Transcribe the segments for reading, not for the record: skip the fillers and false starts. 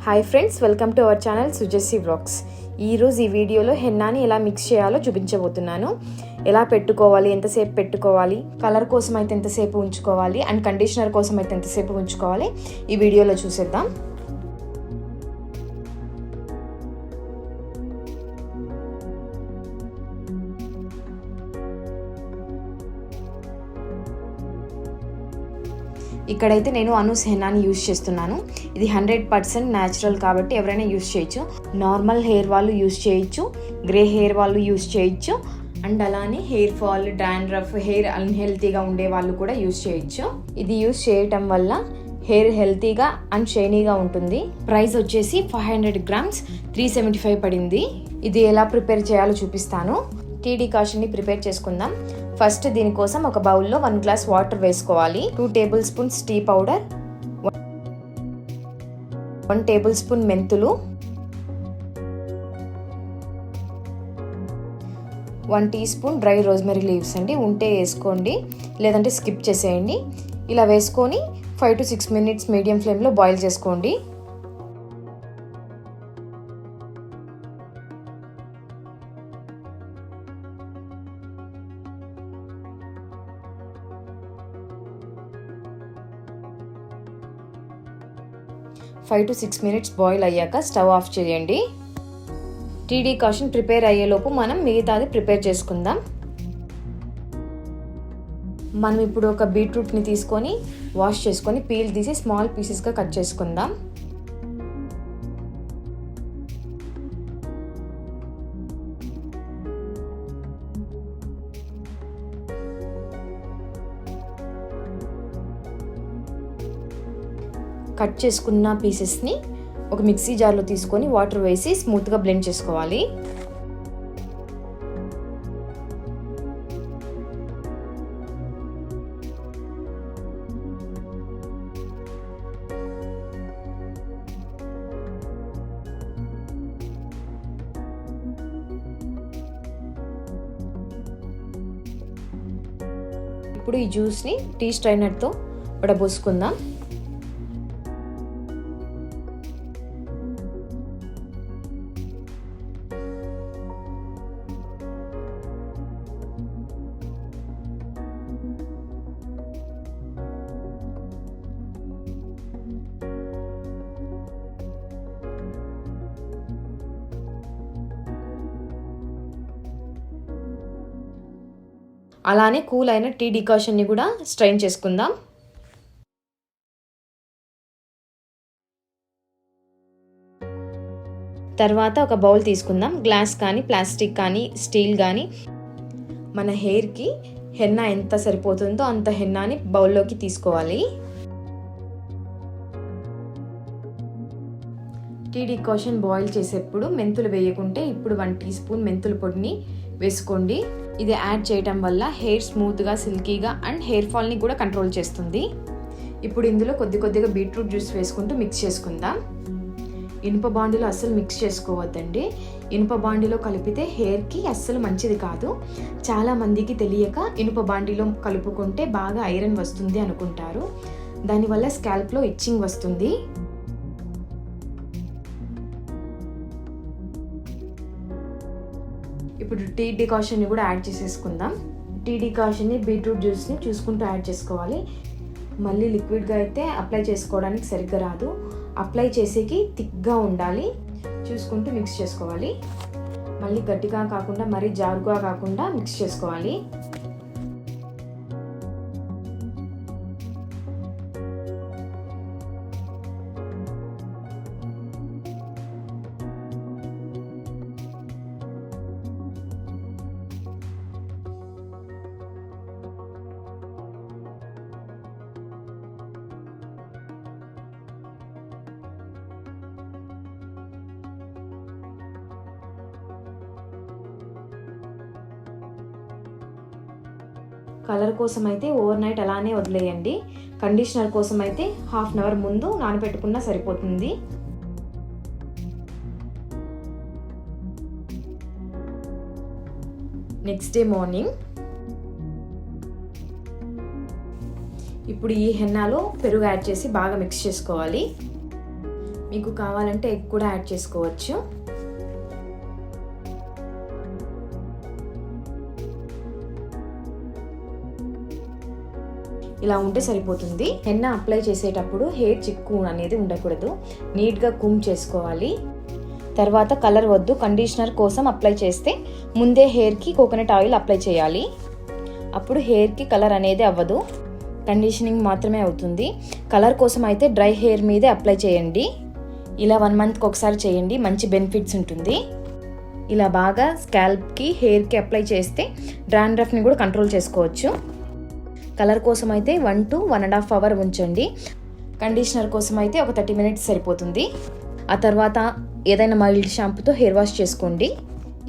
Hi friends, welcome to our channel Sujassi vlogs. ఈరోజు ఈ వీడియోలో హెన్నాని ఎలా మిక్స్ చేయాలో చూపించబోతున్నాను. ఎలా పెట్టుకోవాలి, ఎంతసేపు పెట్టుకోవాలి, కలర్ కోసం అయితే ఎంతసేపు ఉంచుకోవాలి అండ్ కండిషనర్ కోసం అయితే ఎంతసేపు ఉంచుకోవాలి ఈ వీడియోలో చూసేద్దాం. ఇక్కడైతే నేను అనూస్ హెన్నాని యూజ్ చేస్తున్నాను. ఇది 100% న్యాచురల్ కాబట్టి ఎవరైనా యూజ్ చేయొచ్చు. నార్మల్ హెయిర్ వాళ్ళు యూజ్ చేయొచ్చు, గ్రే హెయిర్ వాళ్ళు యూజ్ చేయొచ్చు అండ్ అలానే హెయిర్ ఫాల్, డాండ్రఫ్, హెయిర్ అన్హెల్తీగా ఉండే వాళ్ళు కూడా యూజ్ చేయొచ్చు. ఇది యూజ్ చేయటం వల్ల హెయిర్ హెల్తీగా అండ్ షైనీగా ఉంటుంది. ప్రైస్ వచ్చేసి 500 grams 375 పడింది. ఇది ఎలా ప్రిపేర్ చేయాలో చూపిస్తాను. టీ డికాషన్ని ప్రిపేర్ చేసుకుందాం. ఫస్ట్ దీనికోసం ఒక బౌల్లో 1 glass వాటర్ వేసుకోవాలి. 2 tablespoons టీ పౌడర్, 1 tablespoon మెంతులు, 1 teaspoon డ్రై రోజ్మెరీ లీవ్స్ అండి. ఉంటే వేసుకోండి, లేదంటే స్కిప్ చేసేయండి. ఇలా వేసుకొని 5 to 6 minutes మీడియం ఫ్లేమ్లో బాయిల్ చేసుకోండి. ఫైవ్ టు 6 minutes బాయిల్ అయ్యాక స్టవ్ ఆఫ్ చేయండి. టీ డికాషన్ ప్రిపేర్ అయ్యేలోపు మనం మిగతాది ప్రిపేర్ చేసుకుందాం. మనం ఇప్పుడు ఒక బీట్రూట్ని తీసుకొని వాష్ చేసుకొని పీల్ తీసి స్మాల్ పీసెస్గా కట్ చేసుకుందాం. కట్ చేసుకున్న పీసెస్ని ఒక మిక్సీ జార్లో తీసుకొని వాటర్ వేసి స్మూత్గా బ్లెండ్ చేసుకోవాలి. ఇప్పుడు ఈ జ్యూస్ని టీ స్ట్రైనర్తో వడబోసుకుందాం. అలానే కూల్ అయిన టీ డికాషన్ని కూడా స్ట్రైన్ చేసుకుందాం. తర్వాత ఒక బౌల్ తీసుకుందాం. గ్లాస్ కానీ, ప్లాస్టిక్ కానీ, స్టీల్ కానీ. మన హెయిర్కి హెన్నా ఎంత సరిపోతుందో అంత హెన్నాని బౌల్లోకి తీసుకోవాలి. టీ డికాషన్ బాయిల్ చేసేప్పుడు మెంతులు వేయకుంటే ఇప్పుడు 1 teaspoon మెంతుల పొడిని వేసుకోండి. ఇది యాడ్ చేయడం వల్ల హెయిర్ స్మూత్గా, సిల్కీగా అండ్ హెయిర్ ఫాల్ని కూడా కంట్రోల్ చేస్తుంది. ఇప్పుడు ఇందులో కొద్దిగా బీట్రూట్ జ్యూస్ వేసుకుంటూ మిక్స్ చేసుకుందాం. ఇనుప బాండిలో అస్సలు మిక్స్ చేసుకోవద్దండి. ఇనుప బాండిలో కలిపితే హెయిర్కి అస్సలు మంచిది కాదు. చాలామందికి తెలియక ఇనుప బాండిలో కలుపుకుంటే బాగా ఐరన్ వస్తుంది అనుకుంటారు. దానివల్ల స్కాల్ప్లో ఇచ్చింగ్ వస్తుంది. ఇప్పుడు టీ డికాషన్ని కూడా యాడ్ చేసేసుకుందాం. టీ డికాషన్ని, బీట్రూట్ జ్యూస్ని చూసుకుంటూ యాడ్ చేసుకోవాలి. మళ్ళీ లిక్విడ్గా అయితే అప్లై చేసుకోవడానికి సరిగ్గా రాదు. అప్లై చేసేకి థిక్గా ఉండాలి. చూసుకుంటూ మిక్స్ చేసుకోవాలి. మళ్ళీ గట్టిగా కాకుండా మరీ జారుగా కాకుండా మిక్స్ చేసుకోవాలి. కలర్ కోసం అయితే ఓవర్ నైట్ అలానే వదిలేయండి. కండిషనర్ కోసం అయితే 1/2 hour ముందు నానబెట్టుకున్నా సరిపోతుంది. నెక్స్ట్ డే మార్నింగ్ ఇప్పుడు ఈ హెన్నాలో పెరుగు యాడ్ చేసి బాగా మిక్స్ చేసుకోవాలి. మీకు కావాలంటే ఎగ్ కూడా యాడ్ చేసుకోవచ్చు. ఇలా ఉంటే సరిపోతుంది. హెన్నా అప్లై చేసేటప్పుడు హెయిర్ చిక్కు అనేది ఉండకూడదు, నీట్గా కూమ్ చేసుకోవాలి. తర్వాత కలర్ వద్దు, కండిషనర్ కోసం అప్లై చేస్తే ముందే హెయిర్కి కోకోనట్ ఆయిల్ అప్లై చేయాలి. అప్పుడు హెయిర్కి కలర్ అనేది అవ్వదు, కండిషనింగ్ మాత్రమే అవుతుంది. కలర్ కోసం అయితే డ్రై హెయిర్ మీదే అప్లై చేయండి. ఇలా 1 మంత్కి ఒకసారి చేయండి, మంచి బెనిఫిట్స్ ఉంటుంది. ఇలా బాగా స్కాల్ప్కి హెయిర్కి అప్లై చేస్తే డాండ్రఫ్ని కూడా కంట్రోల్ చేసుకోవచ్చు. కలర్ కోసం అయితే 1 to 1.5 hours ఉంచండి. కండిషనర్ కోసం అయితే ఒక 30 minutes సరిపోతుంది. ఆ తర్వాత ఏదైనా మైల్డ్ షాంపూతో హెయిర్ వాష్ చేసుకోండి.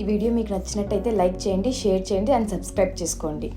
ఈ వీడియో మీకు నచ్చినట్టయితే లైక్ చేయండి, షేర్ చేయండి అండ్ సబ్స్క్రైబ్ చేసుకోండి.